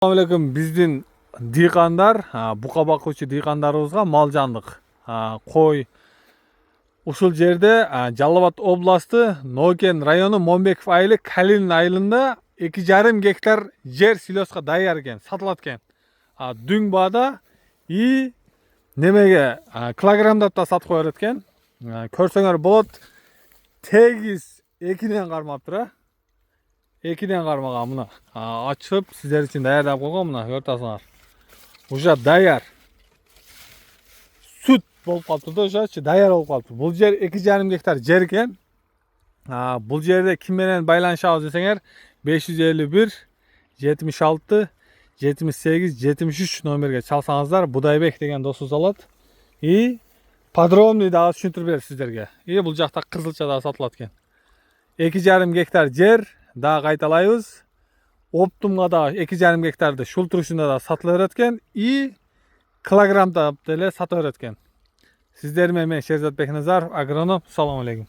Assalamualaikum bizdin diqandar, buqa bakuvchi diqandarыбызга мал жандык. Кой ушул жерде Жалал Абад областы Нокен району Момбеков айылы Калин айылында 2,5 гектар жер силоско даяр экен, сатылат экен. Дүң баада и немеге килограммдап да сатып коёр экен. Көрсөңөр болот. Тегиз экиден кармаптыр. Экиден кармаган мына ачып сиздер үчүн даярдап койгон, мына көрүп уже даяр. Сүт болуп калыптыр да, ошочу даяр болуп калыптыр. Бул жер 2,5 гектар жер экен. Бул жерде ким менен байланышабыз десеңер 551 76 78 73 номерге чалсаңыздар Будайбек деген досубуз алат. И подробный дагы түшүндүрүп берет сиздерге. И бул жакта кызылча да сатылат экен. 2,5 гектар жер да кайталайбыз. Оптумга да 2,5 гектарды шул турушунда да сатыла берет экен. И килограммдап деле сата берет экен. Сиздер менен мен Шерзат Бекназаров, агроном. Салам алейкум.